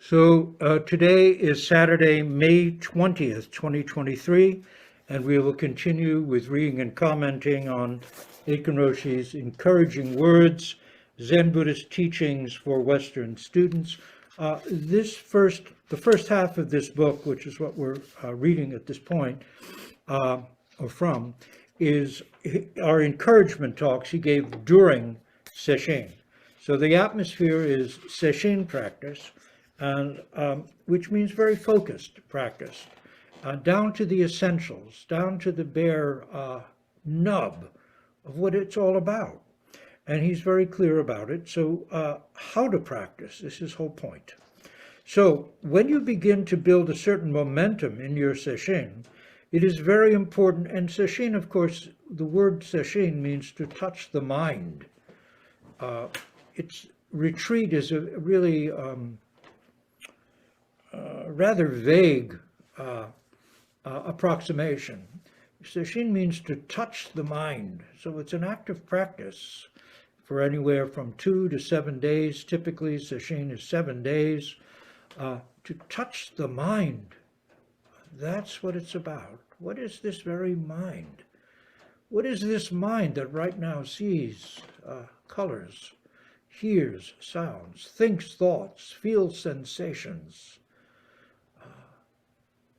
Today is Saturday, May 20th, 2023, and we will continue with reading and commenting on Aitken Roshi's Encouraging Words, Zen Buddhist Teachings for Western Students. The first half of this book, which is what we're reading at this point, or from, is our encouragement talks he gave during sesshin. So the atmosphere is sesshin practice, and which means very focused practice, down to the essentials, down to the bare nub of what it's all about. And he's very clear about it. So how to practice is his whole point. So when you begin to build a certain momentum in your sesshin, it is very important. And sesshin, of course, the word sesshin means to touch the mind. Its retreat is a really rather vague approximation. Sesshin means to touch the mind. So it's an active practice for anywhere from 2 to 7 days. Typically, sesshin is 7 days. To touch the mind, that's what it's about. What is this very mind? What is this mind that right now sees colors, hears sounds, thinks thoughts, feels sensations?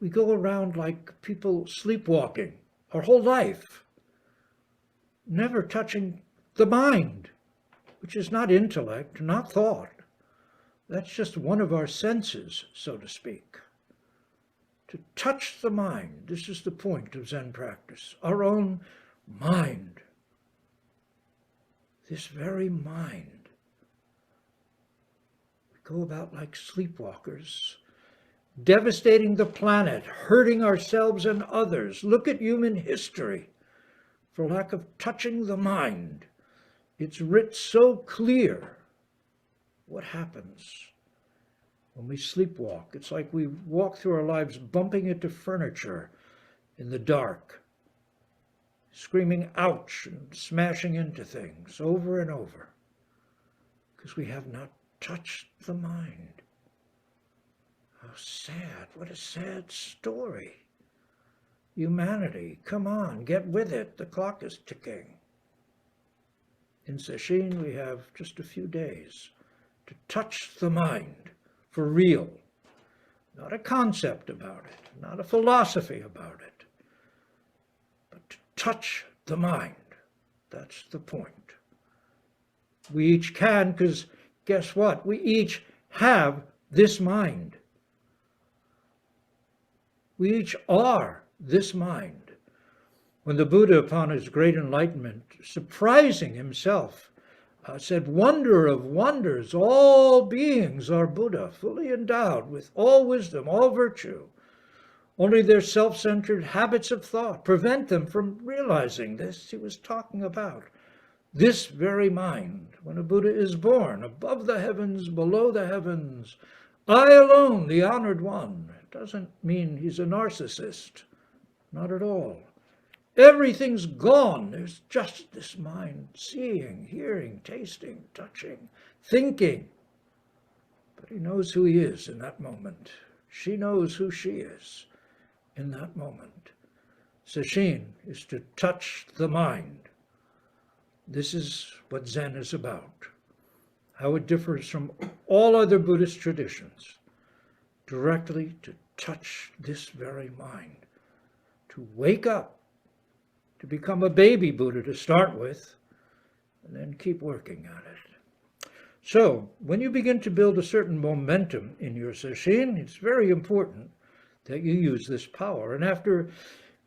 We go around like people sleepwalking our whole life, never touching the mind, which is not intellect, not thought. That's just one of our senses, so to speak. To touch the mind, this is the point of Zen practice, our own mind, this very mind. We go about like sleepwalkers, devastating the planet, hurting ourselves and others. Look at human history. For lack of touching the mind, it's writ so clear what happens when we sleepwalk. It's like we walk through our lives bumping into furniture in the dark, screaming ouch and smashing into things over and over because we have not touched the mind. How sad, what a sad story. Humanity, come on, get with it. The clock is ticking. In sesshin, we have just a few days to touch the mind for real. Not a concept about it, not a philosophy about it, but to touch the mind. That's the point. We each can, because guess what? We each have this mind. We each are this mind. When the Buddha, upon his great enlightenment, surprising himself, said, "Wonder of wonders, all beings are Buddha, fully endowed with all wisdom, all virtue. Only their self-centered habits of thought prevent them from realizing this." He was talking about this very mind. When a Buddha is born, above the heavens, below the heavens, I alone, the honored one. It doesn't mean he's a narcissist. Not at all. Everything's gone. There's just this mind, seeing, hearing, tasting, touching, thinking. But he knows who he is in that moment. She knows who she is in that moment. Sesshin is to touch the mind. This is what Zen is about, how it differs from all other Buddhist traditions, directly to touch this very mind, to wake up, to become a baby Buddha to start with, and then keep working at it. So, when you begin to build a certain momentum in your sesshin, it's very important that you use this power. And after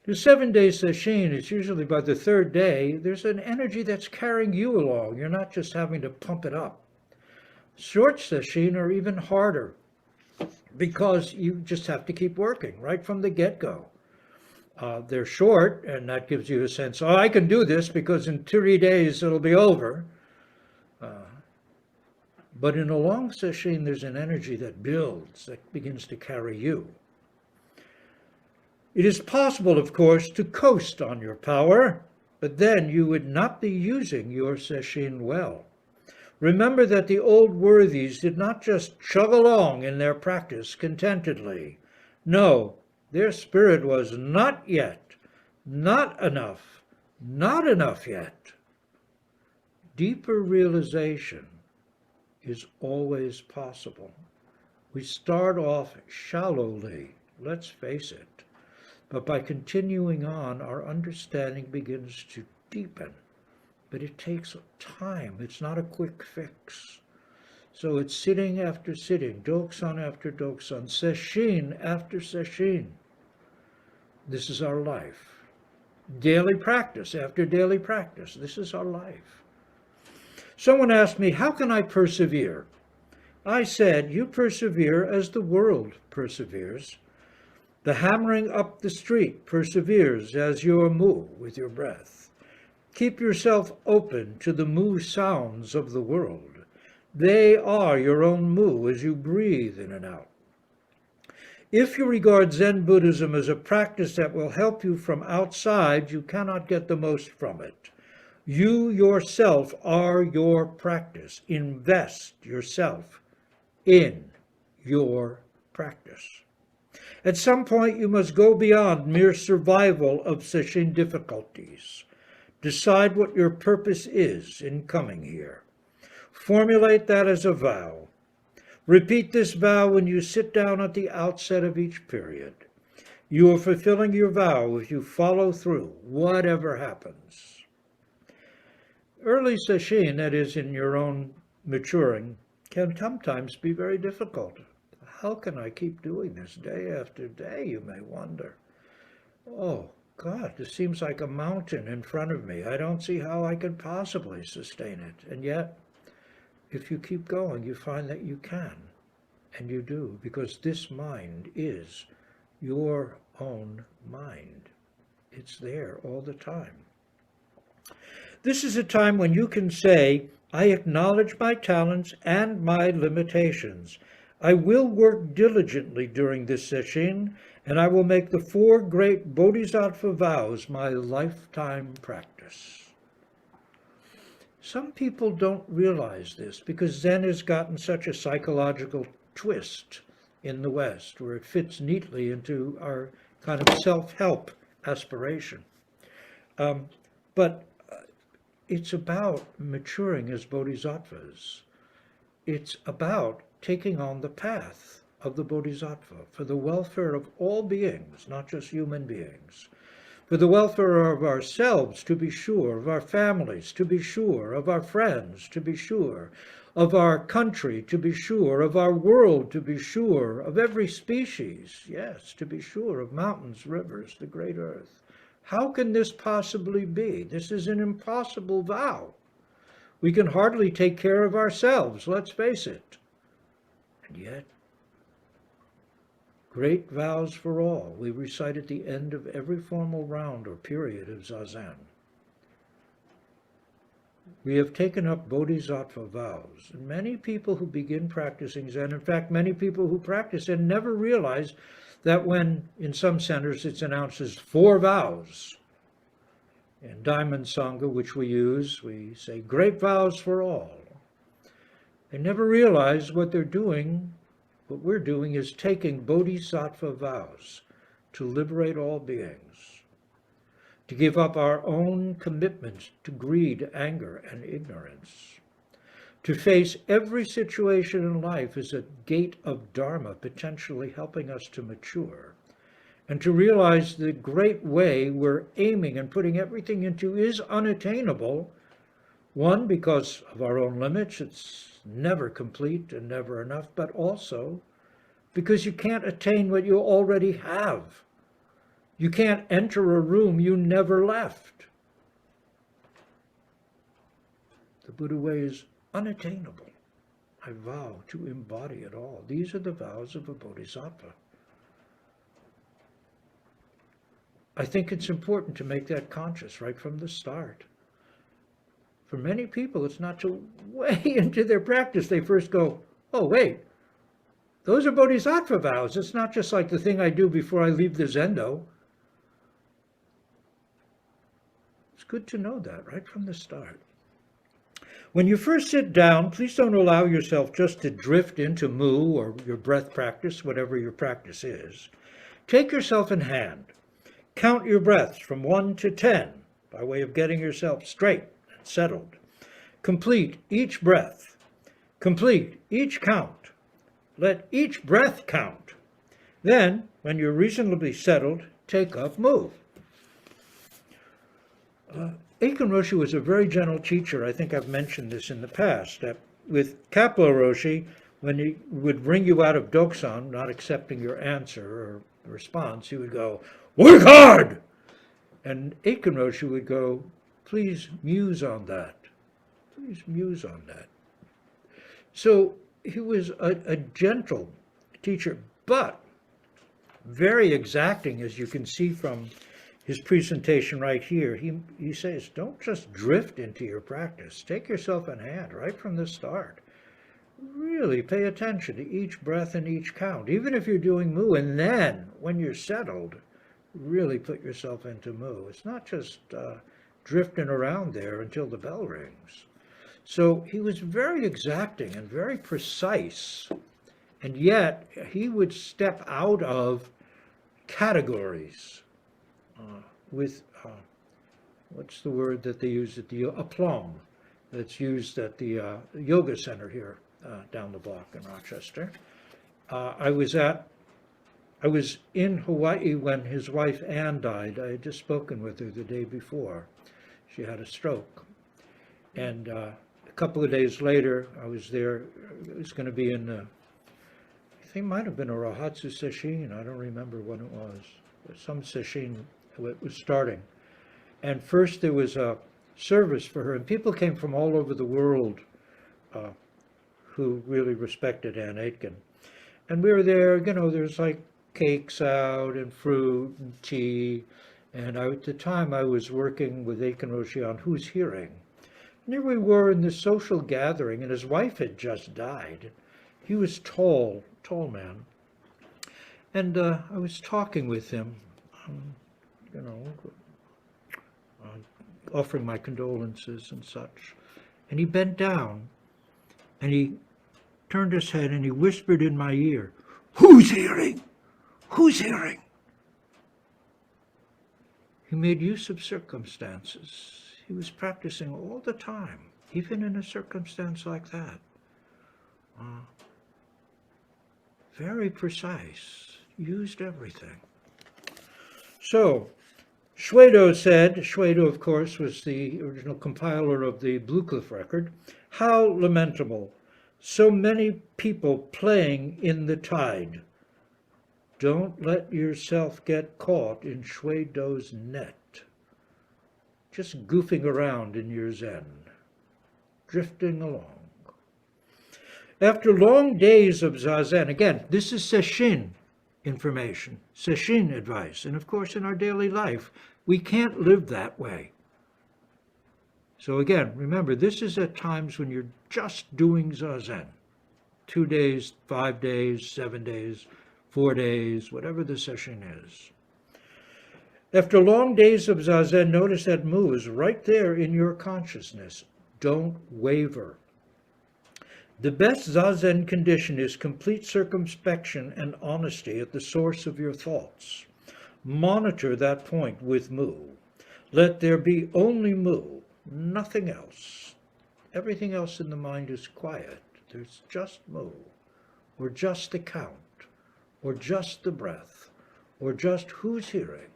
the 7-day sesshin, it's usually by the 3rd day, there's an energy that's carrying you along. You're not just having to pump it up. Short sesshin are even harder because you just have to keep working right from the get-go. They're short, and that gives you a sense, oh, I can do this because in 3 days it'll be over. But in a long sesshin, there's an energy that builds, that begins to carry you. It is possible, of course, to coast on your power, but then you would not be using your sesshin well. Remember that the old worthies did not just chug along in their practice contentedly. No, their spirit was not yet, not enough, not enough yet. Deeper realization is always possible. We start off shallowly, let's face it, but by continuing on, our understanding begins to deepen. But it takes time. It's not a quick fix. So it's sitting after sitting, doksan after doksan, sesshin after sesshin. This is our life. Daily practice after daily practice. This is our life. Someone asked me, how can I persevere? I said, you persevere as the world perseveres. The hammering up the street perseveres as your mu with your breath. Keep yourself open to the mu sounds of the world. They are your own mu as you breathe in and out. If you regard Zen Buddhism as a practice that will help you from outside, you cannot get the most from it. You yourself are your practice. Invest yourself in your practice. At some point, you must go beyond mere survival of sesshin difficulties. Decide what your purpose is in coming here. Formulate that as a vow. Repeat this vow when you sit down at the outset of each period. You are fulfilling your vow if you follow through, whatever happens. Early sesshin, that is, in your own maturing, can sometimes be very difficult. How can I keep doing this day after day, you may wonder. Oh, God, this seems like a mountain in front of me. I don't see how I could possibly sustain it. And yet, if you keep going, you find that you can. And you do, because this mind is your own mind. It's there all the time. This is a time when you can say, I acknowledge my talents and my limitations. I will work diligently during this sesshin, and I will make the 4 great bodhisattva vows my lifetime practice. Some people don't realize this because Zen has gotten such a psychological twist in the West, where it fits neatly into our kind of self-help aspiration. But it's about maturing as bodhisattvas. It's about taking on the path of the bodhisattva for the welfare of all beings, not just human beings. For the welfare of ourselves, to be sure, of our families, to be sure, of our friends, to be sure, of our country, to be sure, of our world, to be sure, of every species, yes, to be sure, of mountains, rivers, the great earth. How can this possibly be? This is an impossible vow. We can hardly take care of ourselves, let's face it. And yet, great vows for all we recite at the end of every formal round or period of Zazen. We have taken up bodhisattva vows. And many people who begin practicing Zen, in fact, many people who practice Zen never realize that when, in some centers, it's announced as 4 vows. In Diamond Sangha, which we use, we say, great vows for all. They never realize what they're doing. What we're doing is taking bodhisattva vows to liberate all beings, to give up our own commitments to greed, anger, and ignorance, to face every situation in life as a gate of Dharma potentially helping us to mature, and to realize the great way we're aiming and putting everything into is unattainable. One, because of our own limits, it's never complete and never enough, but also because you can't attain what you already have. You can't enter a room you never left. The Buddha way is unattainable. I vow to embody it all. These are the vows of a bodhisattva. I think it's important to make that conscious right from the start. For many people, it's not till way into their practice they first go, oh, wait, those are bodhisattva vows. It's not just like the thing I do before I leave the Zendo. It's good to know that right from the start. When you first sit down, please don't allow yourself just to drift into mu or your breath practice, whatever your practice is. Take yourself in hand. Count your breaths from 1 to 10 by way of getting yourself straight and settled. Complete each breath. Complete each count. Let each breath count. Then, when you're reasonably settled, take up mu. Aitken Roshi was a very gentle teacher. I think I've mentioned this in the past. With Kapleau Roshi, when he would bring you out of Doksan, not accepting your answer or response, he would go, "Work hard!" And Aitken Roshi would go, "Please muse on that. Please muse on that." So he was a gentle teacher, but very exacting, as you can see from his presentation right here. He says, don't just drift into your practice. Take yourself in hand right from the start. Really pay attention to each breath and each count, even if you're doing mu. And then, when you're settled, really put yourself into mu. It's not just drifting around there until the bell rings. So he was very exacting and very precise. And yet, he would step out of categories with, what's the word that they use at the aplomb that's used at the yoga center here down the block in Rochester. I was in Hawaii when his wife Ann died. I had just spoken with her the day before. She had a stroke. And a couple of days later, I was there. It was going to be in, I think it might have been a Rahatsu sesshin. I don't remember what it was. Some sesshin was starting. And first there was a service for her, and people came from all over the world who really respected Ann Aitken. And we were there, there's like cakes out and fruit and tea. And at the time I was working with Aitken Roshi on Who's Hearing. And here we were in this social gathering, and his wife had just died. He was tall man. And I was talking with him, offering my condolences and such. And he bent down, and he turned his head, and he whispered in my ear, "Who's hearing? Who's hearing?" He made use of circumstances. He was practicing all the time, even in a circumstance like that. Very precise, used everything. So, Shwedo, of course, was the original compiler of the Blue Cliff record. How lamentable. So many people playing in the tide. Don't let yourself get caught in Shwedo's net. Just goofing around in your Zen. Drifting along. After long days of Zazen, again, this is sesshin information, sesshin advice. And of course, in our daily life, we can't live that way. So again, remember, this is at times when you're just doing Zazen. 2 days, 5 days, 7 days, 4 days, whatever the session is. After long days of Zazen, notice that mu is right there in your consciousness. Don't waver. The best Zazen condition is complete circumspection and honesty at the source of your thoughts. Monitor that point with mu. Let there be only mu, nothing else. Everything else in the mind is quiet. There's just mu, or just the count, or just the breath, or just who's hearing.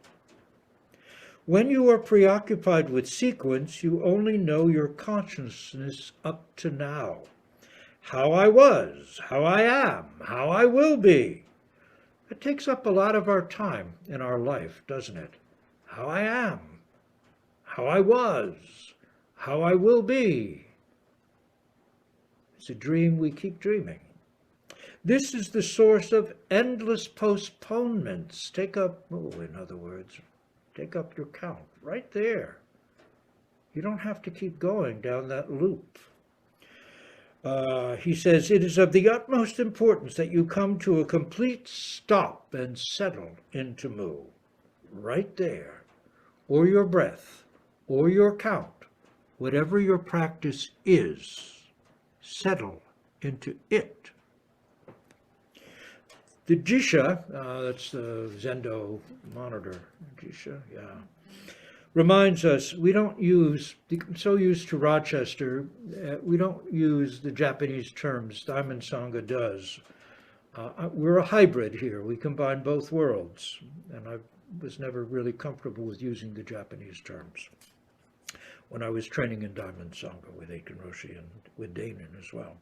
When you are preoccupied with sequence, you only know your consciousness up to now. How I was, how I am, how I will be. It takes up a lot of our time in our life, doesn't it? How I am, how I was, how I will be. It's a dream we keep dreaming. This is the source of endless postponements. Take up, in other words, take up your count right there. You don't have to keep going down that loop. He says, it is of the utmost importance that you come to a complete stop and settle into mu, right there, or your breath, or your count, Whatever your practice is, settle into it. The jisha, that's the Zendo monitor, jisha, yeah, reminds us we don't use, I'm so used to Rochester, we don't use the Japanese terms. Diamond Sangha does. We're a hybrid here. We combine both worlds, and I was never really comfortable with using the Japanese terms when I was training in Diamond Sangha with Aitken Roshi and with Danon as well,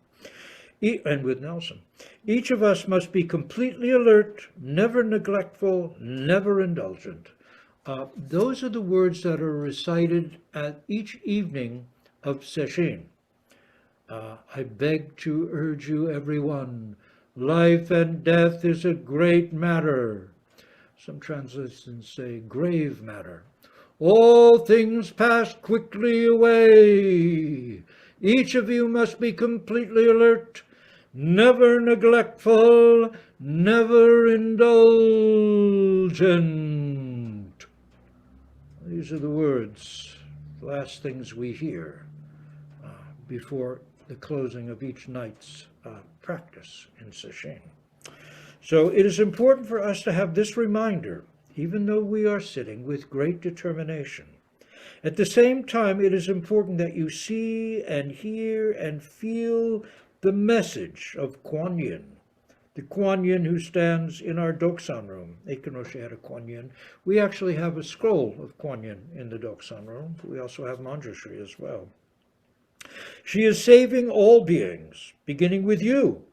and with Nelson. Each of us must be completely alert, never neglectful, never indulgent. Those are the words that are recited at each evening of sesshin. I beg to urge you, everyone, life and death is a great matter. Some translations say grave matter. All things pass quickly away. Each of you must be completely alert, never neglectful, never indulgent. These are the words, the last things we hear before the closing of each night's practice in sesshin. So it is important for us to have this reminder, even though we are sitting with great determination. At the same time, it is important that you see and hear and feel the message of Kuan Yin, the Kuan Yin who stands in our Doksan room. Aitken Roshi had a Kuan Yin. We actually have a scroll of Kuan Yin in the Doksan room. We also have Manjushri as well. She is saving all beings, beginning with you.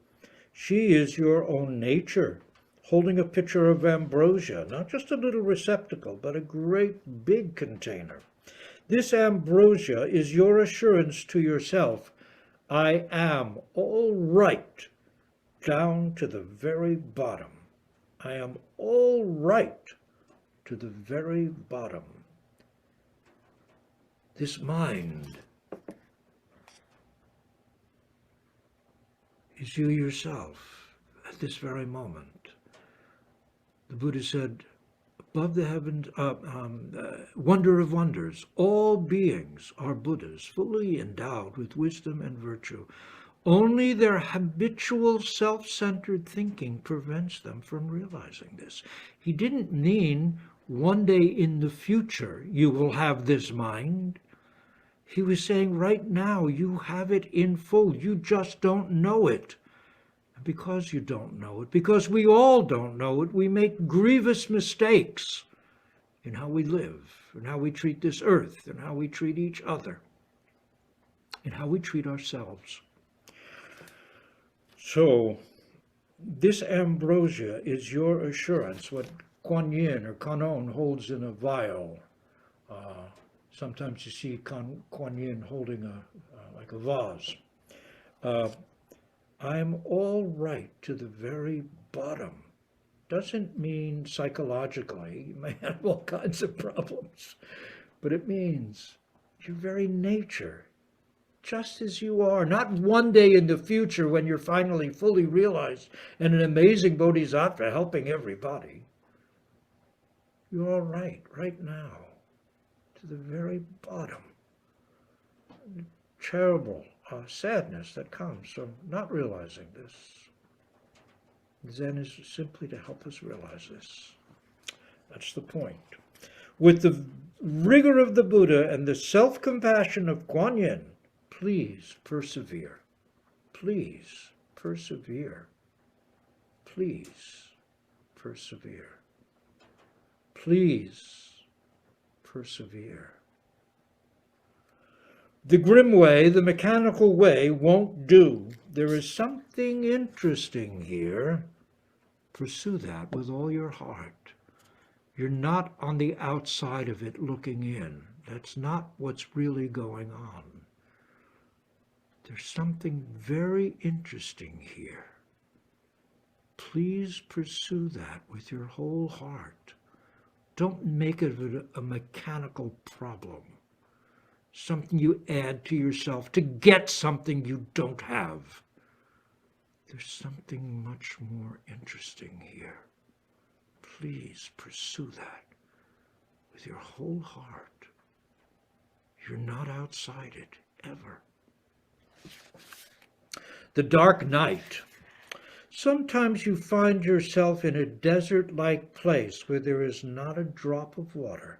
She is your own nature, holding a pitcher of ambrosia, not just a little receptacle, but a great big container. This ambrosia is your assurance to yourself, I am all right, down to the very bottom. I am all right to the very bottom. This mind is you yourself at this very moment. The Buddha said, above the heavens, wonder of wonders, all beings are Buddhas, fully endowed with wisdom and virtue. Only their habitual self-centered thinking prevents them from realizing this. He didn't mean one day in the future you will have this mind. He was saying right now you have it in full. You just don't know it. And because you don't know it, because we all don't know it, we make grievous mistakes in how we live, in how we treat this earth, in how we treat each other, in how we treat ourselves. So this ambrosia is your assurance, what Kuan Yin or Kanon holds in a vial. Sometimes you see Kuan Yin holding like a vase. I am all right to the very bottom. Doesn't mean psychologically, you may have all kinds of problems, but it means your very nature, just as you are, not one day in the future when you're finally fully realized and an amazing bodhisattva helping everybody. You're all right now, to the very bottom. Terrible sadness that comes from not realizing this. Zen is simply to help us realize this. That's the point. With the rigor of the Buddha and the self-compassion of Kuan Yin, please persevere. Please persevere. Please persevere. Please persevere. The grim way, the mechanical way, won't do. There is something interesting here. Pursue that with all your heart. You're not on the outside of it looking in. That's not what's really going on. There's something very interesting here. Please pursue that with your whole heart. Don't make it a mechanical problem. Something you add to yourself to get something you don't have. There's something much more interesting here. Please pursue that with your whole heart, You're not outside it, ever. The dark night. Sometimes you find yourself in a desert-like place where there is not a drop of water,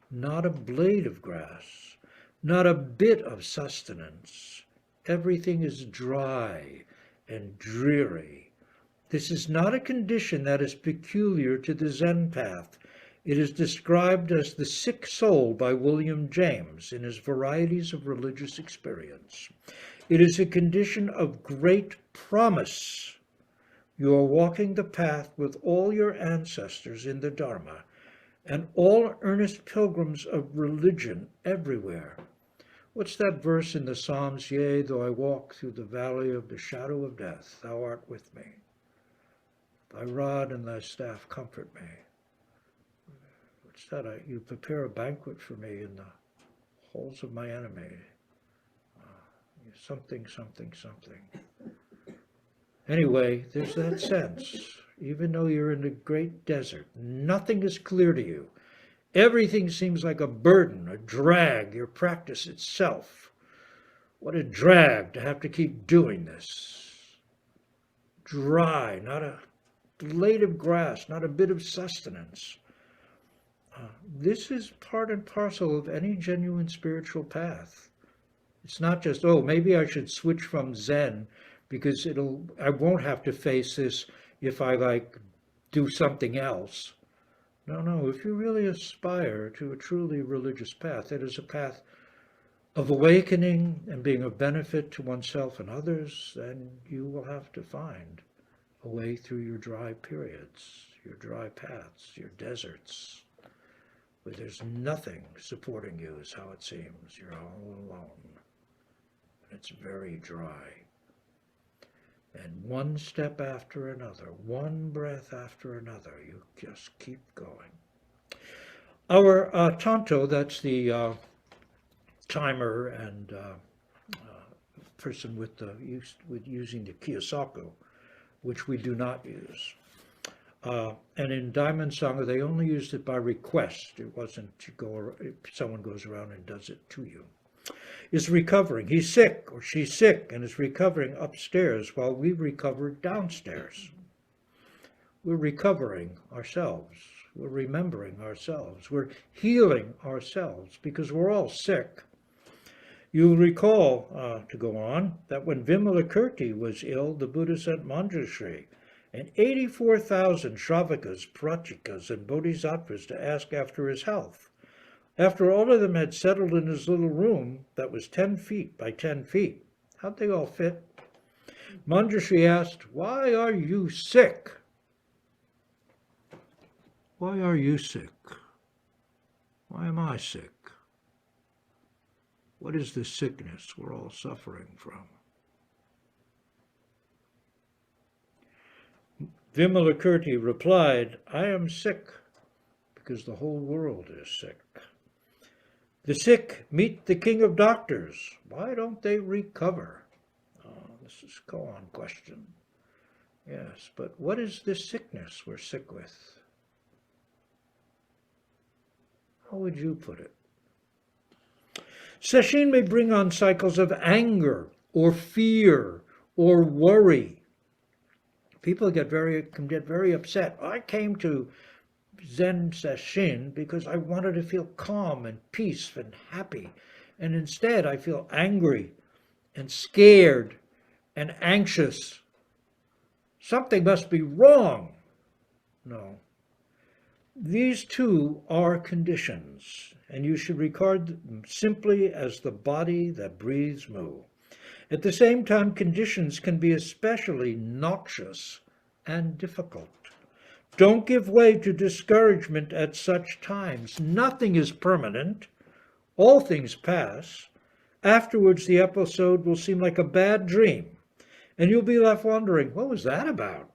not a blade of grass, not a bit of sustenance. Everything is dry and dreary. This is not a condition that is peculiar to the Zen path. It is described as the sick soul by William James in his Varieties of Religious Experience. It is a condition of great promise. You are walking the path with all your ancestors in the Dharma and all earnest pilgrims of religion everywhere. What's that verse in the Psalms? Yea, though I walk through the valley of the shadow of death, thou art with me. Thy rod and thy staff comfort me. What's that? You prepare a banquet for me in the halls of my enemy. Something, something, something. Anyway, there's that sense. Even though you're in the great desert, nothing is clear to you. Everything seems like a burden, a drag, your practice itself. What a drag to have to keep doing this. Dry, not a blade of grass, not a bit of sustenance. This is part and parcel of any genuine spiritual path. It's not just, oh, maybe I should switch from Zen because I won't have to face this if I do something else. No, if you really aspire to a truly religious path, it is a path of awakening and being of benefit to oneself and others, then you will have to find a way through your dry periods, your dry paths, your deserts, where there's nothing supporting you is how it seems. You're all alone. It's very dry. And one step after another, one breath after another, you just keep going. Our tanto, that's the timer and person with using the kiyosaku, which we do not use. And in Diamond Sangha, they only used it by request. It wasn't someone goes around and does it to you. Is recovering. He's sick or she's sick and is recovering upstairs while we recover downstairs. We're recovering ourselves. We're remembering ourselves. We're healing ourselves because we're all sick. You'll recall, to go on, that when Vimalakirti was ill, the Buddha sent Manjushri and 84,000 Shravakas, Prachikas, and Bodhisattvas to ask after his health. After all of them had settled in his little room that was 10 feet by 10 feet, how'd they all fit? Manjushri asked, "Why are you sick?" Why are you sick? Why am I sick? What is the sickness we're all suffering from? Vimalakirti replied, "I am sick because the whole world is sick. The sick meet the king of doctors. Why don't they recover?" Oh, this is a koan question. Yes, but what is this sickness we're sick with? How would you put it? Sesshin may bring on cycles of anger or fear or worry. People can get very upset. I came to Zen sesshin because I wanted to feel calm and peace and happy. And instead I feel angry and scared and anxious. Something must be wrong. No. These two are conditions, and you should regard them simply as the body that breathes Mu. At the same time, conditions can be especially noxious and difficult. Don't give way to discouragement at such times. Nothing is permanent. All things pass. Afterwards, the episode will seem like a bad dream, and you'll be left wondering, what was that about?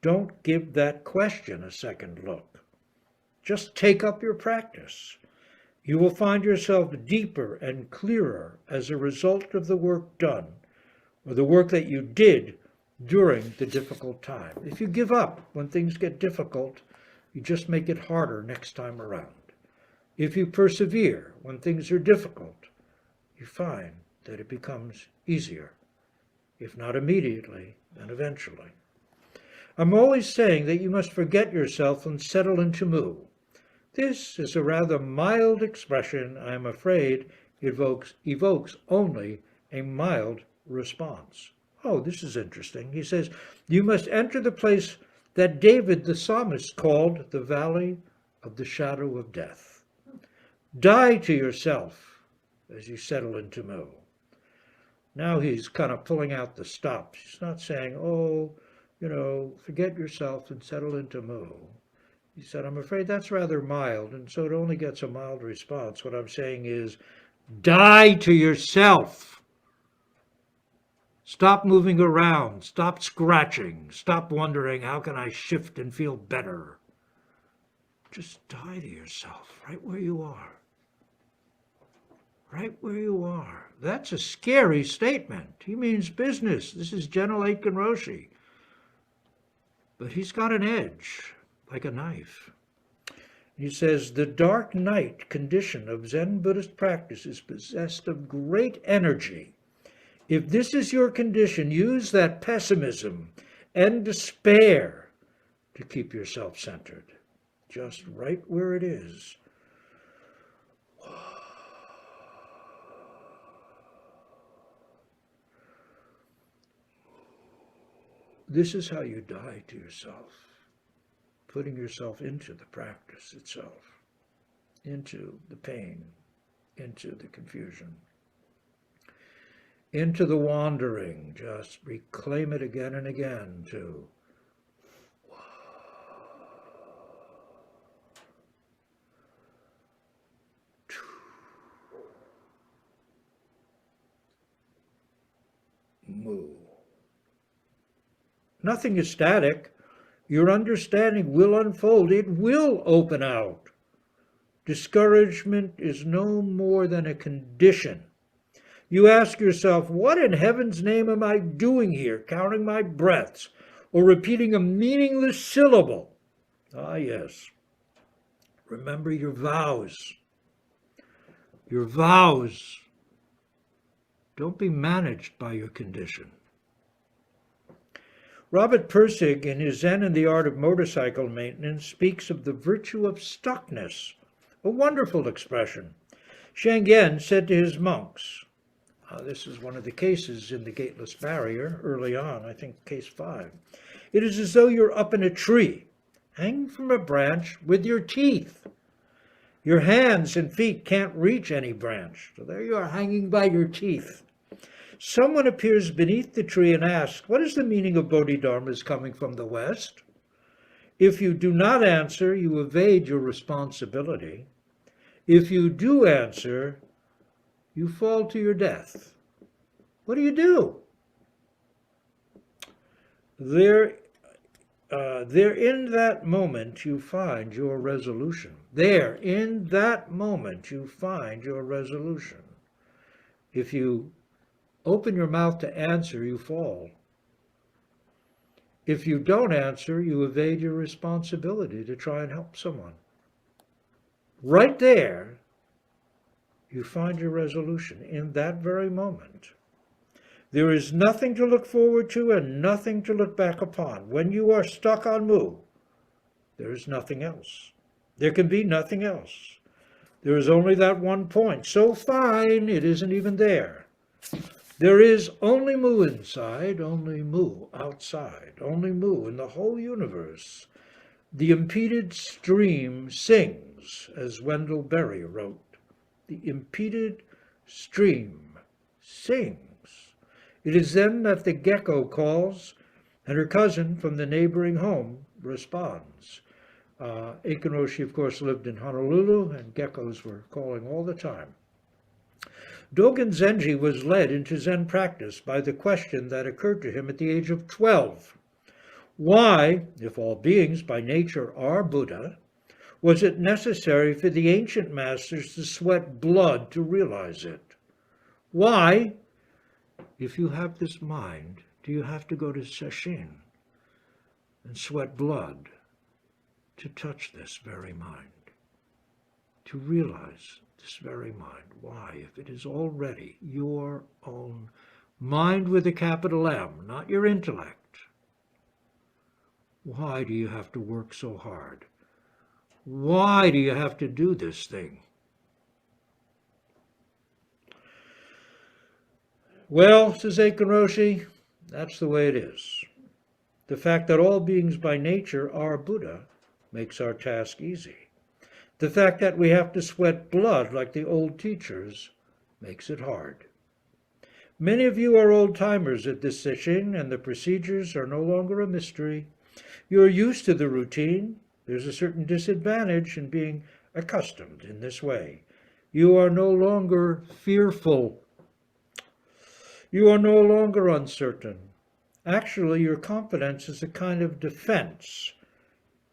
Don't give that question a second look. Just take up your practice. You will find yourself deeper and clearer as a result of the work done, or the work that you did during the difficult time. If you give up when things get difficult, you just make it harder next time around. If you persevere when things are difficult, you find that it becomes easier, if not immediately, then eventually. I'm always saying that you must forget yourself and settle into mu. This is a rather mild expression. I am afraid evokes only a mild response. Oh, this is interesting. He says, you must enter the place that David the psalmist called the valley of the shadow of death. Die to yourself as you settle into mu. Now he's kind of pulling out the stops. He's not saying, oh, forget yourself and settle into mu. He said, I'm afraid that's rather mild, and so it only gets a mild response. What I'm saying is, die to yourself. Stop moving around. Stop scratching. Stop wondering, how can I shift and feel better? Just die to yourself right where you are. Right where you are. That's a scary statement. He means business. This is General Aitken Roshi. But he's got an edge, like a knife. He says, the dark night condition of Zen Buddhist practice is possessed of great energy. If this is your condition, use that pessimism and despair to keep yourself centered, just right where it is. This is how you die to yourself, putting yourself into the practice itself, into the pain, into the confusion, into the wandering. Just reclaim it again and again to mu. Nothing is static. Your understanding will unfold. It will open out. Discouragement is no more than a condition. You ask yourself, what in heaven's name am I doing here, counting my breaths or repeating a meaningless syllable? Ah, yes. Remember your vows. Your vows. Don't be managed by your condition. Robert Pirsig, in his Zen and the Art of Motorcycle Maintenance, speaks of the virtue of stuckness, a wonderful expression. Shengen said to his monks, this is one of the cases in the Gateless Barrier early on, I think case 5. It is as though you're up in a tree, hanging from a branch with your teeth. Your hands and feet can't reach any branch, so there you are hanging by your teeth. Someone appears beneath the tree and asks, what is the meaning of Bodhidharmas coming from the West? If you do not answer, you evade your responsibility. If you do answer, you fall to your death. What do you do? There in that moment you find your resolution. There in that moment you find your resolution. If you open your mouth to answer, you fall. If you don't answer, you evade your responsibility to try and help someone. Right there, you find your resolution in that very moment. There is nothing to look forward to and nothing to look back upon. When you are stuck on mu, there is nothing else. There can be nothing else. There is only that one point, so fine it isn't even there. There is only mu inside, only mu outside, only mu in the whole universe. The impeded stream sings, as Wendell Berry wrote. The impeded stream sings. It is then that the gecko calls, and her cousin from the neighboring home responds. Aitken Roshi, of course, lived in Honolulu, and geckos were calling all the time. Dogen Zenji was led into Zen practice by the question that occurred to him at the age of 12. Why, if all beings by nature are Buddha, was it necessary for the ancient masters to sweat blood to realize it? Why, if you have this mind, do you have to go to sesshin and sweat blood to touch this very mind, to realize this very mind. Why? If it is already your own mind with a capital M, not your intellect, why do you have to work so hard? Why do you have to do this thing? Well, says Aitken Roshi, that's the way it is. The fact that all beings by nature are Buddha makes our task easy. The fact that we have to sweat blood like the old teachers makes it hard. Many of you are old-timers at this sesshin, and the procedures are no longer a mystery. You are used to the routine. There's a certain disadvantage in being accustomed in this way. You are no longer fearful. You are no longer uncertain. Actually, your confidence is a kind of defense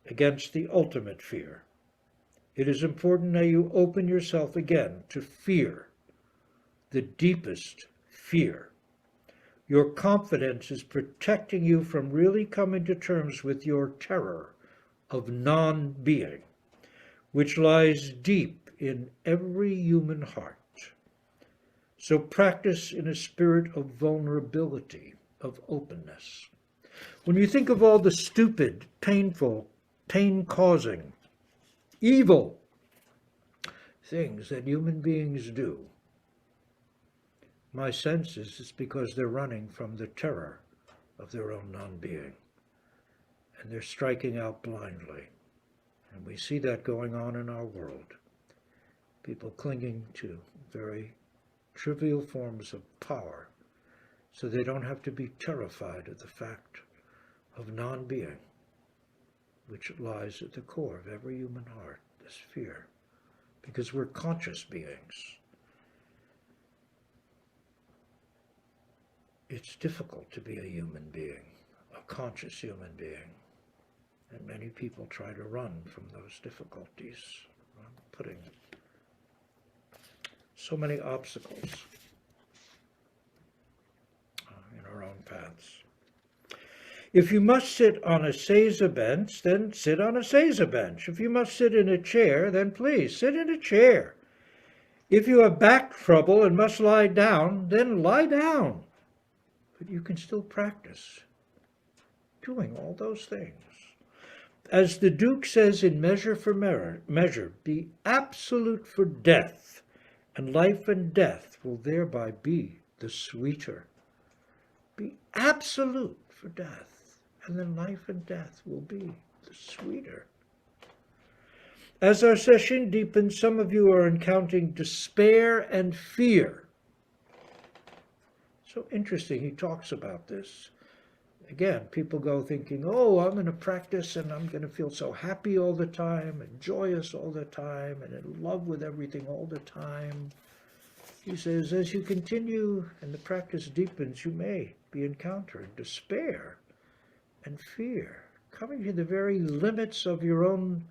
against the ultimate fear. It is important that you open yourself again to fear, the deepest fear. Your confidence is protecting you from really coming to terms with your terror of non-being, which lies deep in every human heart. So practice in a spirit of vulnerability, of openness. When you think of all the stupid, painful, pain-causing, evil things that human beings do, my sense is it's because they're running from the terror of their own non-being. And they're striking out blindly. And we see that going on in our world. People clinging to very trivial forms of power so they don't have to be terrified of the fact of non-being, which lies at the core of every human heart, this fear, because we're conscious beings. It's difficult to be a human being, a conscious human being, and many people try to run from those difficulties, putting so many obstacles in our own paths. If you must sit on a seiza bench, then sit on a seiza bench. If you must sit in a chair, then please sit in a chair. If you have back trouble and must lie down, then lie down. But you can still practice doing all those things. As the Duke says in Measure for Measure, be absolute for death, and life and death will thereby be the sweeter. Be absolute for death, and then life and death will be the sweeter. As our sesshin deepens, some of you are encountering despair and fear. So interesting, he talks about this. Again, people go thinking, oh, I'm going to practice and I'm going to feel so happy all the time and joyous all the time and in love with everything all the time. He says, as you continue and the practice deepens, you may be encountering despair and fear, coming to the very limits of your own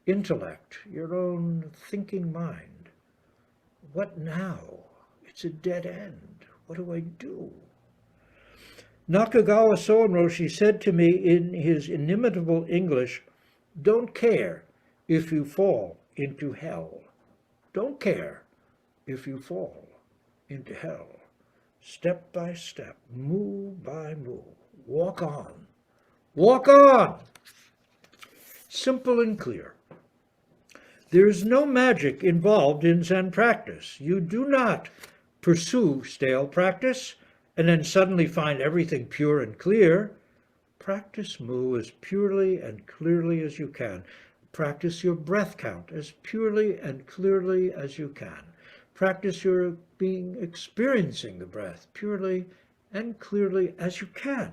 intellect, your own thinking mind. What now? It's a dead end. What do I do? Nakagawa Soen Roshi said to me in his inimitable English, don't care if you fall into hell. Don't care if you fall into hell. Step by step, move by move, walk on. Walk on! Simple and clear. There is no magic involved in Zen practice. You do not pursue stale practice and then suddenly find everything pure and clear. Practice Mu as purely and clearly as you can. Practice your breath count as purely and clearly as you can. Practice your experiencing the breath purely and clearly as you can.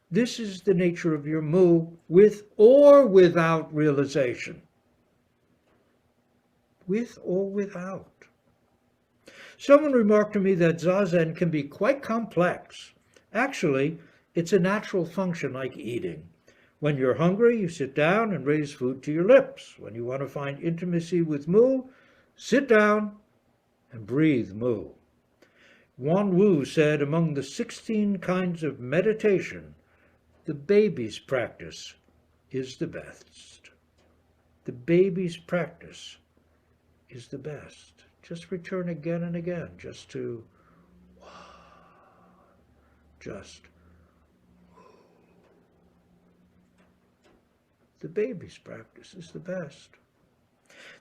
This is the nature of your Mu, with or without realization. With or without. Someone remarked to me that Zazen can be quite complex. Actually, it's a natural function like eating. When you're hungry, you sit down and raise food to your lips. When you want to find intimacy with Mu, sit down and breathe Mu. Wan Wu said among the 16 kinds of meditation, the baby's practice is the best. The baby's practice is the best. Just return again and again, just the baby's practice is the best.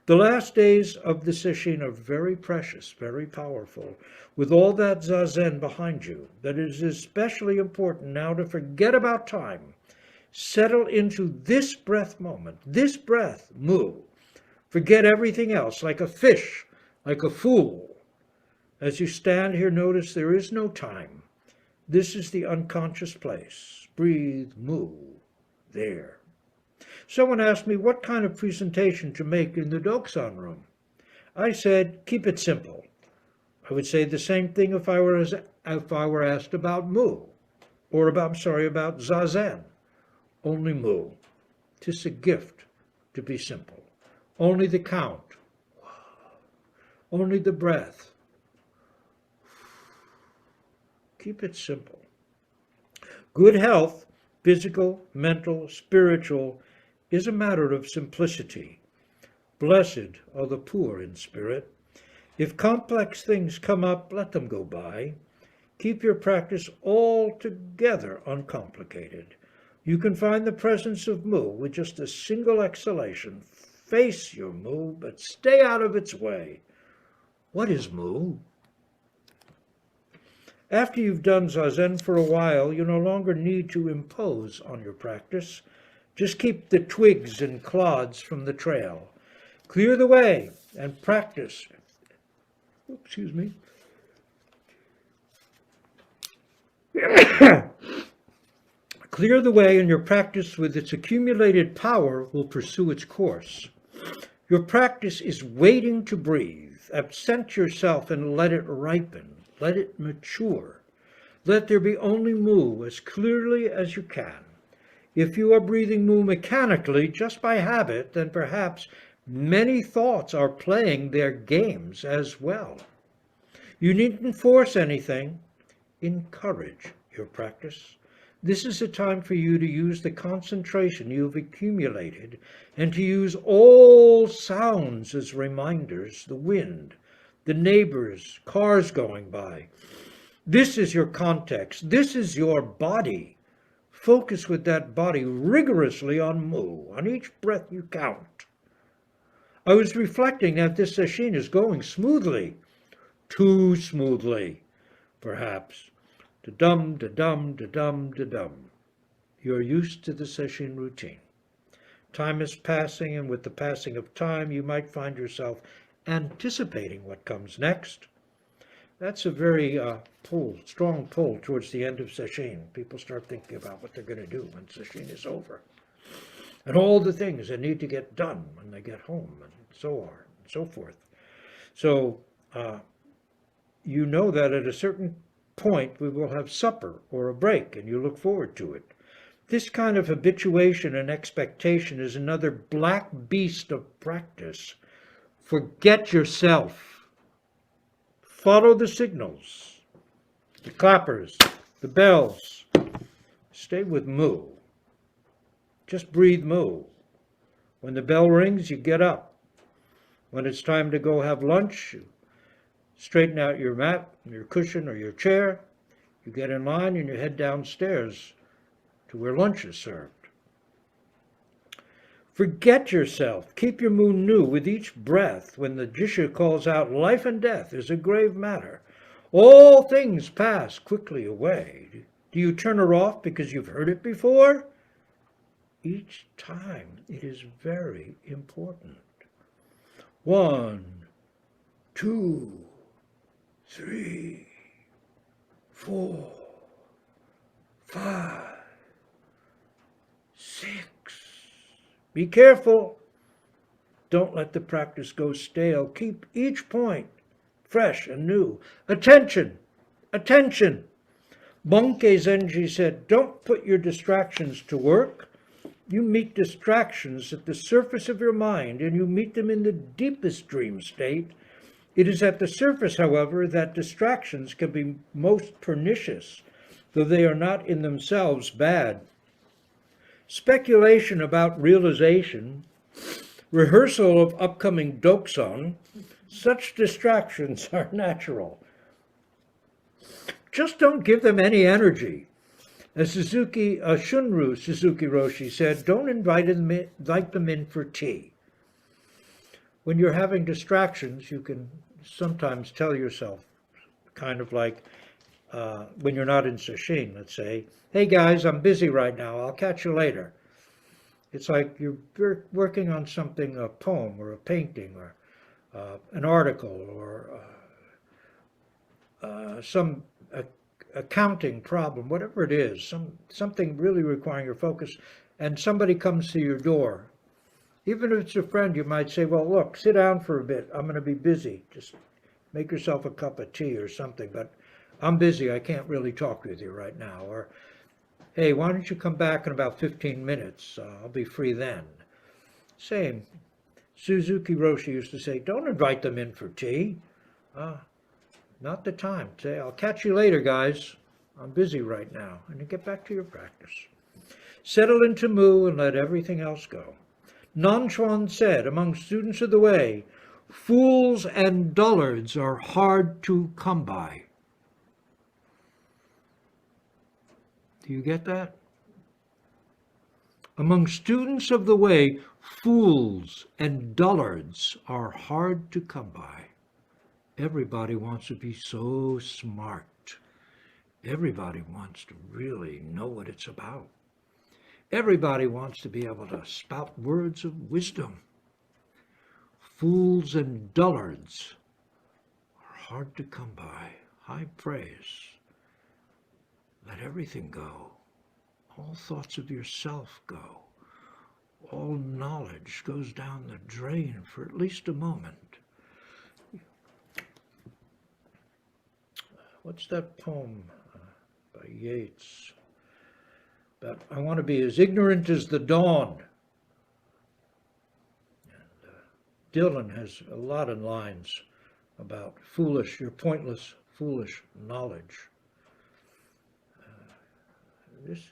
The last days of the sesshin are very precious, very powerful. With all that zazen behind you, that it is especially important now to forget about time. Settle into this breath moment, this breath, mu. Forget everything else, like a fish, like a fool. As you stand here, notice there is no time. This is the unconscious place. Breathe, mu, there. Someone asked me what kind of presentation to make in the Doksan room. I said, keep it simple. I would say the same thing if I were asked about mu, or about zazen. Only mu. 'Tis a gift to be simple. Only the count. Only the breath. Keep it simple. Good health, physical, mental, spiritual, is a matter of simplicity. Blessed are the poor in spirit. If complex things come up, let them go by. Keep your practice altogether uncomplicated. You can find the presence of mu with just a single exhalation. Face your mu, but stay out of its way. What is mu? After you've done zazen for a while, you no longer need to impose on your practice. Just keep the twigs and clods from the trail. Clear the way and practice. Excuse me. Clear the way, and your practice with its accumulated power will pursue its course. Your practice is waiting to breathe. Absent yourself and let it ripen. Let it mature. Let there be only mu as clearly as you can. If you are breathing mu mechanically, just by habit, then perhaps many thoughts are playing their games as well. You needn't force anything. Encourage your practice. This is a time for you to use the concentration you've accumulated and to use all sounds as reminders, the wind, the neighbors, cars going by. This is your context. This is your body. Focus with that body rigorously on mu. On each breath you count. I was reflecting that this sesshin is going smoothly. Too smoothly, perhaps. Da-dum, da-dum, da-dum, da-dum. You're used to the sesshin routine. Time is passing, and with the passing of time, you might find yourself anticipating what comes next. That's a very strong pull towards the end of sesshin. People start thinking about what they're going to do when sesshin is over. And all the things that need to get done when they get home, and so on, and so forth. So, you know that at a certain point we will have supper or a break, and you look forward to it. This kind of habituation and expectation is another black beast of practice. Forget yourself. Follow the signals, the clappers, the bells. Stay with mu. Just breathe mu. When the bell rings, you get up. When it's time to go have lunch, you straighten out your mat, your cushion, or your chair. You get in line and you head downstairs to where lunch is served. Forget yourself. Keep your mu nu with each breath. When the jisha calls out, life and death is a grave matter. All things pass quickly away. Do you turn her off because you've heard it before? Each time it is very important. 1, 2, 3, 4, 5, 6. Be careful. Don't let the practice go stale. Keep each point fresh and new. Attention! Attention! Bonke Zenji said, don't put your distractions to work. You meet distractions at the surface of your mind, and you meet them in the deepest dream state. It is at the surface, however, that distractions can be most pernicious, though they are not in themselves bad. Speculation about realization rehearsal of upcoming dokusan, such distractions are natural. Just don't give them any energy. As Shunru Suzuki Roshi said, don't invite them in for tea. When you're having distractions, you can sometimes tell yourself, kind of like when you're not in sesshin, let's say, hey guys, I'm busy right now, I'll catch you later. It's like you're working on something, a poem or a painting or an article or some accounting problem, whatever it is, something really requiring your focus, and somebody comes to your door. Even if it's a friend, you might say, well, look, sit down for a bit. I'm going to be busy. Just make yourself a cup of tea or something, but I'm busy. I can't really talk with you right now. Or, hey, why don't you come back in about 15 minutes? I'll be free then. Same. Suzuki Roshi used to say, don't invite them in for tea. Not the time. Say, I'll catch you later, guys. I'm busy right now. And you get back to your practice. Settle into mu and let everything else go. Nanchuan said, among students of the way, fools and dullards are hard to come by. Do you get that? Among students of the way, fools and dullards are hard to come by. Everybody wants to be so smart. Everybody wants to really know what it's about. Everybody wants to be able to spout words of wisdom. Fools and dullards are hard to come by. High praise. Let everything go. All thoughts of yourself go. All knowledge goes down the drain for at least a moment. What's that poem by Yeats? But I want to be as ignorant as the dawn. And Dylan has a lot of lines about foolish, your pointless, foolish knowledge. This is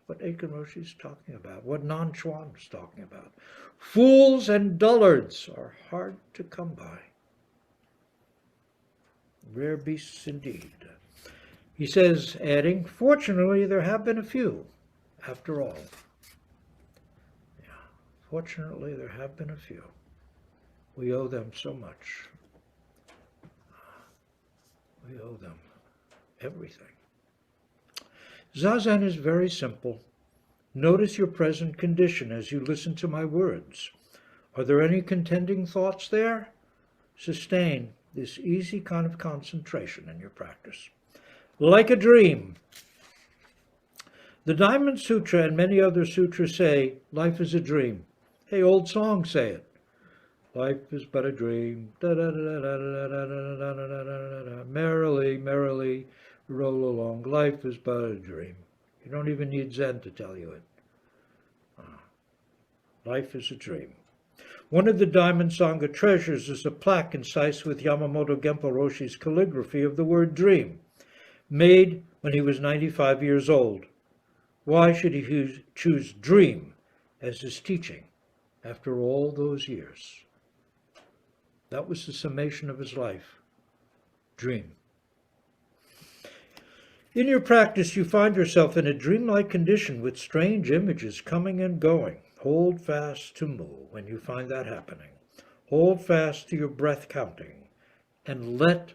what Aitken Roshi is talking about, what Nanchuan is talking about. Fools and dullards are hard to come by. Rare beasts indeed. He says, adding, fortunately, there have been a few, after all. Yeah, fortunately, there have been a few. We owe them so much. We owe them everything. Zazen is very simple. Notice your present condition as you listen to my words. Are there any contending thoughts there? Sustain this easy kind of concentration in your practice. Like a dream. The Diamond Sutra and many other sutras say, life is a dream. Hey, old songs say it. Life is but a dream. Merrily, merrily, roll along. Life is but a dream. You don't even need Zen to tell you it. Life is a dream. One of the Diamond Sangha treasures is a plaque incised with Yamamoto Genpo Roshi's calligraphy of the word dream, made when he was 95 years old. Why should he choose dream as his teaching after all those years? That was the summation of his life. Dream. In your practice, you find yourself in a dreamlike condition with strange images coming and going. Hold fast to mu when you find that happening. Hold fast to your breath counting and let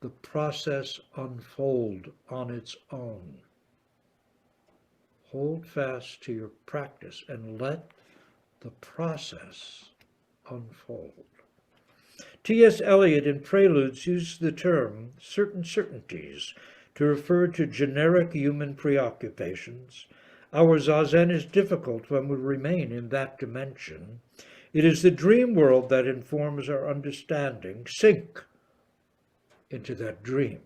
the process unfold on its own. Hold fast to your practice and let the process unfold. T.S. Eliot in Preludes uses the term certain certainties to refer to generic human preoccupations. Our zazen is difficult when we remain in that dimension. It is the dream world that informs our understanding. Sink into that dream.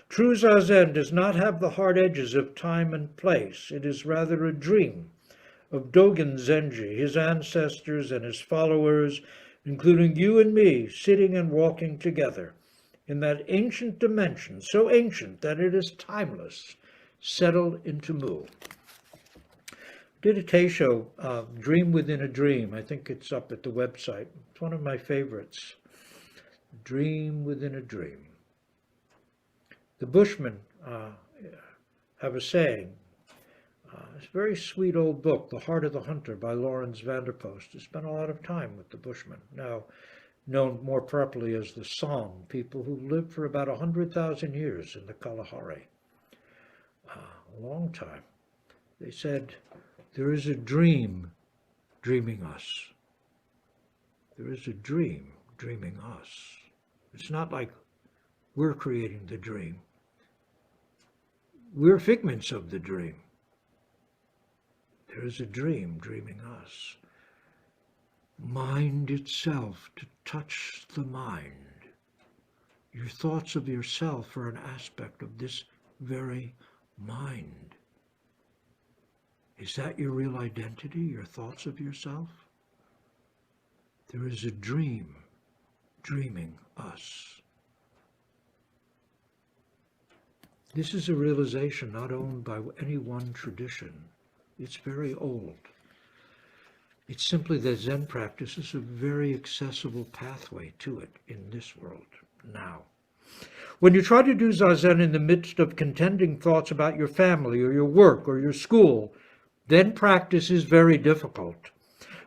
True zazen does not have the hard edges of time and place. It is rather a dream of Dogen Zenji, his ancestors and his followers, including you and me, sitting and walking together in that ancient dimension, so ancient that it is timeless, settled into mu. Did a Teisho, Dream Within a Dream. I think it's up at the website. It's one of my favorites. Dream Within a Dream. The Bushmen have a saying. It's a very sweet old book, The Heart of the Hunter by Lawrence Vanderpost. I spent a lot of time with the Bushmen, now known more properly as the Song, people who lived for about 100,000 years in the Kalahari. A long time. They said, there is a dream dreaming us. There is a dream dreaming us. It's not like we're creating the dream. We're figments of the dream. There is a dream dreaming us. Mind itself to touch the mind. Your thoughts of yourself are an aspect of this very mind. Is that your real identity, your thoughts of yourself? There is a dream dreaming us. This is a realization not owned by any one tradition. It's very old. It's simply that Zen practice is a very accessible pathway to it in this world now. When you try to do Zazen in the midst of contending thoughts about your family or your work or your school, then practice is very difficult.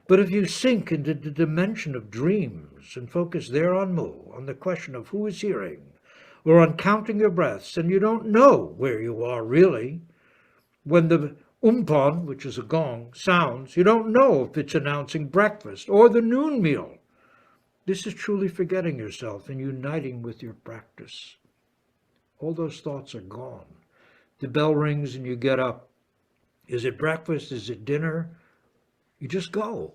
But if you sink into the dimension of dreams and focus there on Mu, on the question of who is hearing, or on counting your breaths, and you don't know where you are really, when the umpon, which is a gong, sounds, you don't know if it's announcing breakfast or the noon meal. This is truly forgetting yourself and uniting with your practice. All those thoughts are gone. The bell rings and you get up. Is it breakfast? Is it dinner? You just go.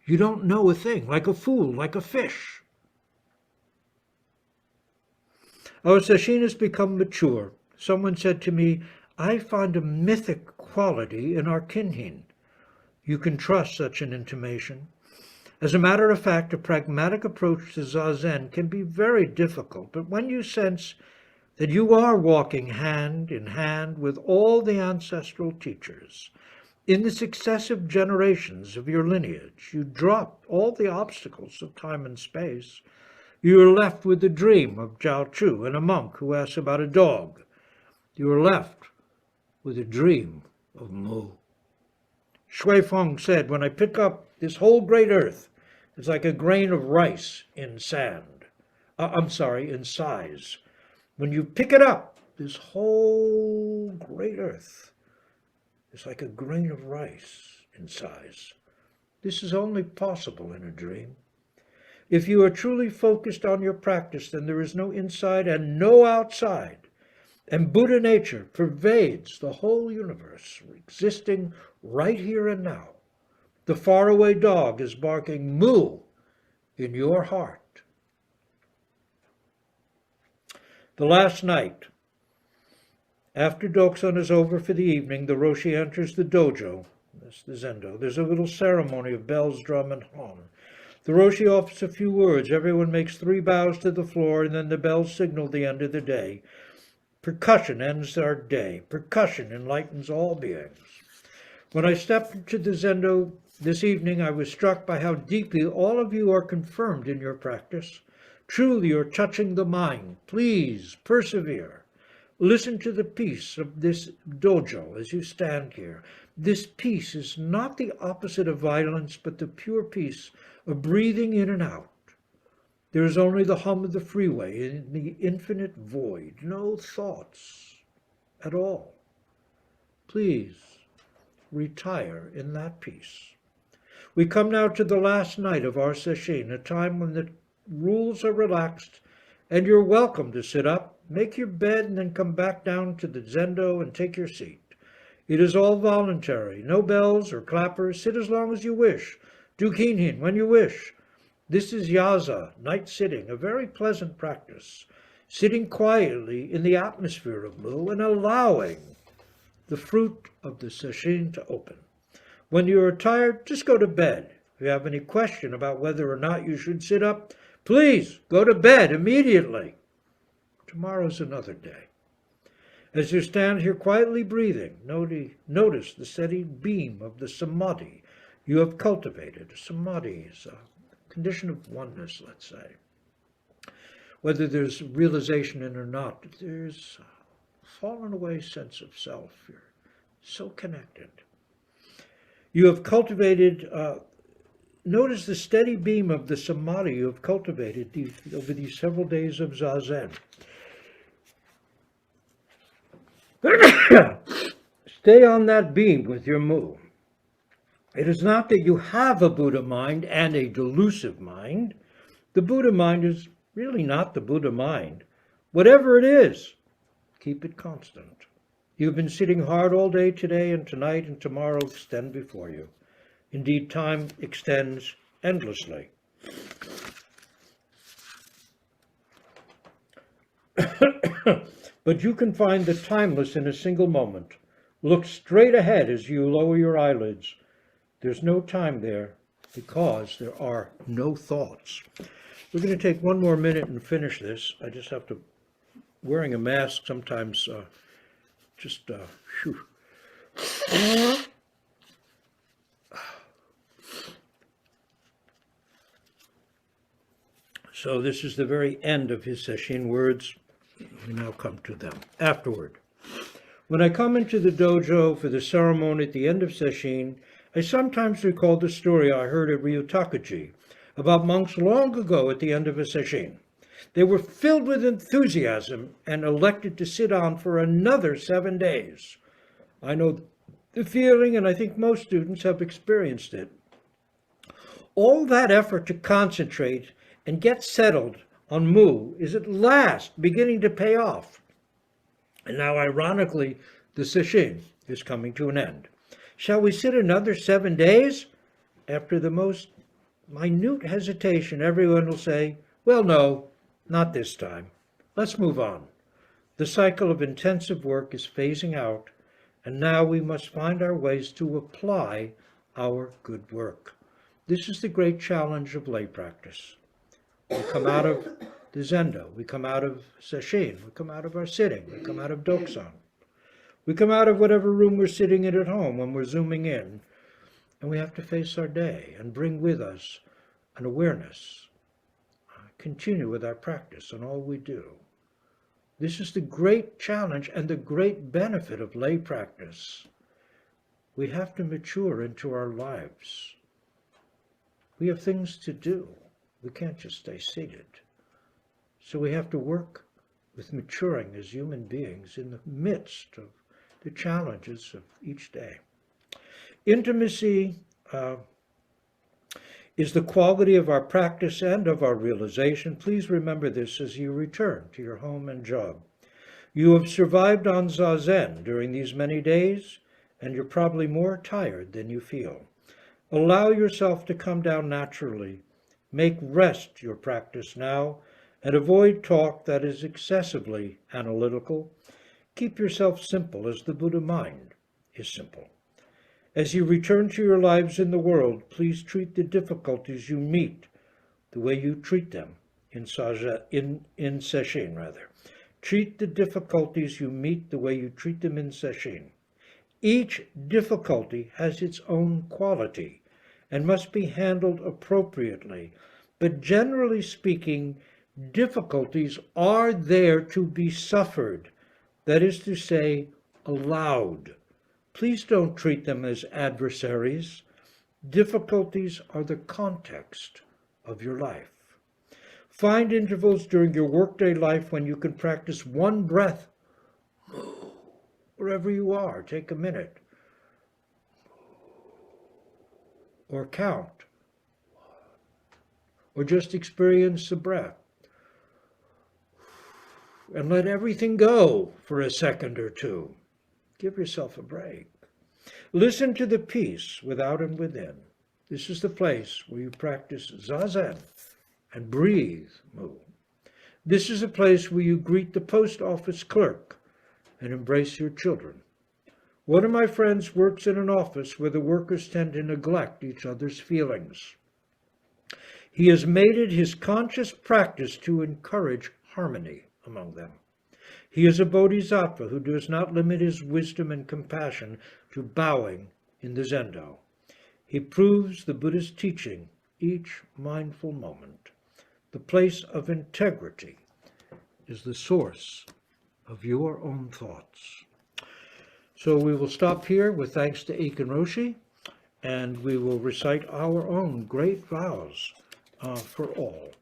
You don't know a thing, like a fool, like a fish. Our sesshin has become mature. Someone said to me, I find a mythic quality in our kinhin. You can trust such an intimation. As a matter of fact, a pragmatic approach to Zazen can be very difficult, but when you sense that you are walking hand in hand with all the ancestral teachers, in the successive generations of your lineage, you drop all the obstacles of time and space. You are left with the dream of Jiao Chu and a monk who asks about a dog. You are left with a dream of Mu. Shui Feng said, when I pick up this whole great earth, it's like a grain of rice in sand. In size. When you pick it up, this whole great earth is like a grain of rice in size. This is only possible in a dream. If you are truly focused on your practice, then there is no inside and no outside. And Buddha nature pervades the whole universe, existing right here and now. The faraway dog is barking Mu in your heart. The last night, after Doksan is over for the evening, the Roshi enters the dojo. That's the Zendo. There's a little ceremony of bells, drum, and horn. The Roshi offers a few words. Everyone makes 3 bows to the floor, and then the bells signal the end of the day. Percussion ends our day. Percussion enlightens all beings. When I stepped into the Zendo this evening, I was struck by how deeply all of you are confirmed in your practice. Truly, you're touching the mind. Please persevere. Listen to the peace of this dojo as you stand here. This peace is not the opposite of violence, but the pure peace of breathing in and out. There is only the hum of the freeway in the infinite void, no thoughts at all. Please retire in that peace. We come now to the last night of our sesshin, a time when the rules are relaxed and you're welcome to sit up, make your bed, and then come back down to the Zendo and take your seat. It is all voluntary, no bells or clappers. Sit as long as you wish. Do kinhin when you wish. This is yaza, night sitting, a very pleasant practice, sitting quietly in the atmosphere of Mu and allowing the fruit of the sesshin to open. When you are tired, just go to bed. If you have any question about whether or not you should sit up, please go to bed immediately. Tomorrow's another day. As you stand here quietly breathing, notice the steady beam of the samadhi you have cultivated. Samadhi is a condition of oneness, let's say. Whether there's realization in it or not, there's a fallen away sense of self. You're so connected. You have cultivated, notice the steady beam of the samadhi you have cultivated over these several days of zazen. Stay on that beam with your mu. It is not that you have a Buddha mind and a delusive mind. The Buddha mind is really not the Buddha mind. Whatever it is, keep it constant. You've been sitting hard all day today, and tonight and tomorrow extend before you. Indeed, time extends endlessly. But you can find the timeless in a single moment. Look straight ahead as you lower your eyelids. There's no time there because there are no thoughts. We're going to take one more minute and finish this. I just have to, wearing a mask sometimes phew. So this is the very end of his sesshin words. We now come to them. Afterward, when I come into the dojo for the ceremony at the end of sesshin, I sometimes recall the story I heard at Ryutakuji about monks long ago at the end of a sesshin. They were filled with enthusiasm and elected to sit on for another 7 days. I know the feeling, and I think most students have experienced it. All that effort to concentrate and get settled on mu is at last beginning to pay off. And now, ironically, the sesshin is coming to an end. Shall we sit another 7 days? After the most minute hesitation, everyone will say, well, no, not this time. Let's move on. The cycle of intensive work is phasing out, and now we must find our ways to apply our good work. This is the great challenge of lay practice. We come out of the Zendo, we come out of sesshin, we come out of our sitting, we come out of doksan. We come out of whatever room we're sitting in at home when we're zooming in, and we have to face our day and bring with us an awareness. Continue with our practice and all we do. This is the great challenge and the great benefit of lay practice. We have to mature into our lives. We have things to do. We can't just stay seated. So we have to work with maturing as human beings in the midst of the challenges of each day. Intimacy is the quality of our practice and of our realization. Please remember this as you return to your home and job. You have survived on zazen during these many days, and you're probably more tired than you feel. Allow yourself to come down naturally. Make rest your practice now, and avoid talk that is excessively analytical. Keep yourself simple as the Buddha mind is simple. As you return to your lives in the world, please treat the difficulties you meet the way you treat them in sesshin. Treat the difficulties you meet the way you treat them in sesshin. Each difficulty has its own quality and must be handled appropriately. But generally speaking, difficulties are there to be suffered. That is to say, allowed. Please don't treat them as adversaries. Difficulties are the context of your life. Find intervals during your workday life when you can practice one breath. Wherever you are, take a minute. Or count. Or just experience the breath. And let everything go for a second or two. Give yourself a break. Listen to the peace without and within. This is the place where you practice zazen and breathe mu. This is a place where you greet the post office clerk and embrace your children. One of my friends works in an office where the workers tend to neglect each other's feelings. He has made it his conscious practice to encourage harmony among them. He is a bodhisattva who does not limit his wisdom and compassion to bowing in the Zendo. He proves the Buddha's teaching each mindful moment. The place of integrity is the source of your own thoughts. So we will stop here with thanks to Aitken Roshi, and we will recite our own great vows for all.